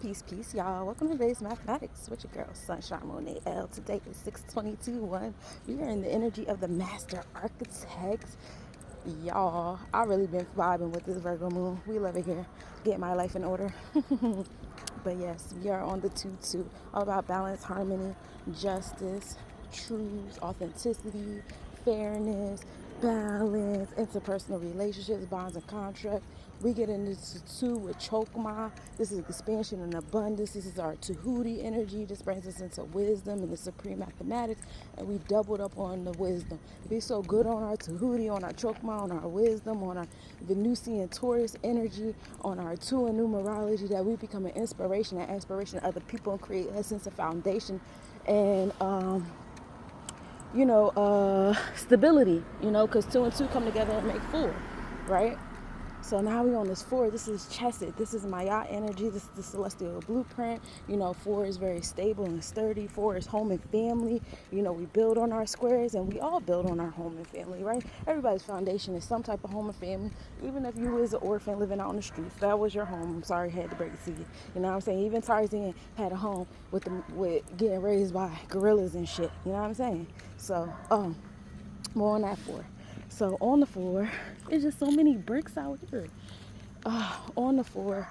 Peace, y'all. Welcome to today's mathematics with your girl, Sunshine Monet L. Today is 6/22/1. We are in the energy of the master architect. Y'all, I really been vibing with this Virgo moon. We love it here. Get my life in order. But yes, we are on the 2-2. All about balance, harmony, justice, truth, authenticity, fairness, balance, interpersonal relationships, bonds and contracts. We get into 2 with Chokma. This is expansion and abundance. This is our Tahuti energy. This brings us into wisdom and the supreme mathematics. And we doubled up on the wisdom. Be so good on our Tahuti, on our Chokma, on our wisdom, on our Venusian Taurus energy, on our 2 in numerology, that we become an inspiration and aspiration to other people and create a sense of foundation and stability, because 2 and 2 come together and make 4, right? So now we on this 4. This is Chesed. This is Maya energy. This is the celestial blueprint. 4 is very stable and sturdy. 4 is home and family. We build on our squares, and we all build on our home and family, right? Everybody's foundation is some type of home and family. Even if you was an orphan living out on the streets, that was your home. I'm sorry I had to break it to you. You know what I'm saying? Even Tarzan had a home with getting raised by gorillas and shit. You know what I'm saying? So, more on that 4. So on the 4, there's just so many bricks out here. On the 4,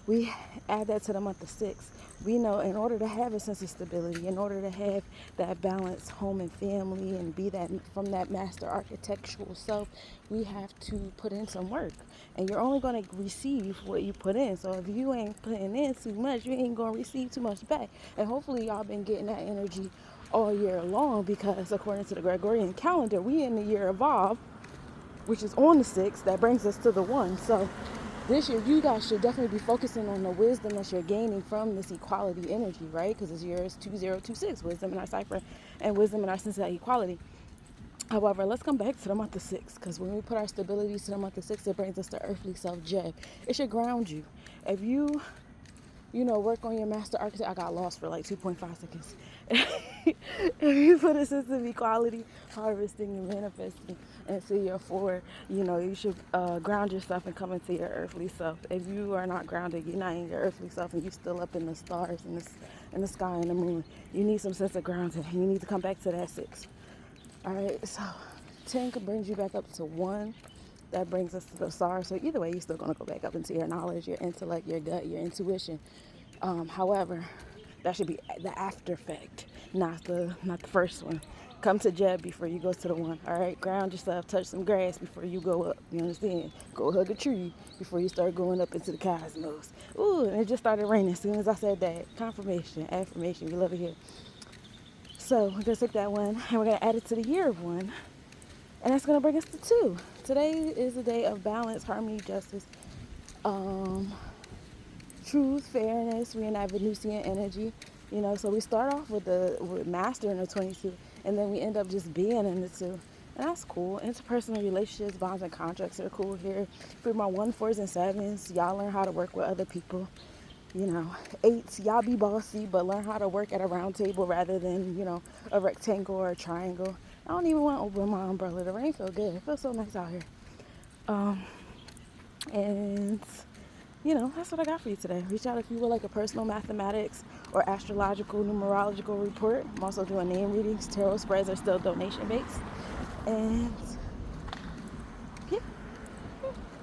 we add that to the month of 6. We know in order to have a sense of stability, in order to have that balanced home and family and be that from that master architectural self, we have to put in some work. And you're only going to receive what you put in. So if you ain't putting in too much, you ain't going to receive too much back. And hopefully y'all been getting that energy all year long, because according to the Gregorian calendar, we in the year evolve, which is on the 6th. That brings us to the 1. So this year you guys should definitely be focusing on the wisdom that you're gaining from this equality energy, right? Because this year is 2026, wisdom in our cipher and wisdom in our sense of equality. However, let's come back to the month of 6, because when we put our stability to the month of 6, it brings us to earthly self, Jeb. It should ground you. If you work on your master architect. I got lost for like 2.5 seconds. If you put a sense of equality, harvesting and manifesting into your 4, you should ground yourself and come into your earthly self. If you are not grounded, you're not in your earthly self, and you're still up in the stars and the sky and the moon. You need some sense of grounding. You need to come back to that 6. All right, so 10 brings you back up to 1. That brings us to the star. So either way, you're still going to go back up into your knowledge, your intellect, your gut, your intuition. However, that should be the after effect, not the first one. Come to Jeb before you go to the 1. All right, ground yourself, touch some grass before you go up. You understand? Go hug a tree before you start going up into the cosmos. Ooh, and it just started raining as soon as I said that. Confirmation, affirmation. We love it here. So we're gonna take that 1 and we're gonna add it to the year of 1. And that's going to bring us to 2. Today is a day of balance, harmony, justice, truth, fairness. We're in that Venusian energy. So we start off with master in the 22, and then we end up just being in the 2. And that's cool. Interpersonal relationships, bonds, and contracts are cool here. For my 1, 4s, and 7s, y'all learn how to work with other people. 8s, y'all be bossy, but learn how to work at a round table rather than, a rectangle or a triangle. I don't even want to open my umbrella. The rain feels good. It feels so nice out here. And, that's what I got for you today. Reach out if you would like a personal mathematics or astrological numerological report. I'm also doing name readings. Tarot spreads are still donation based. And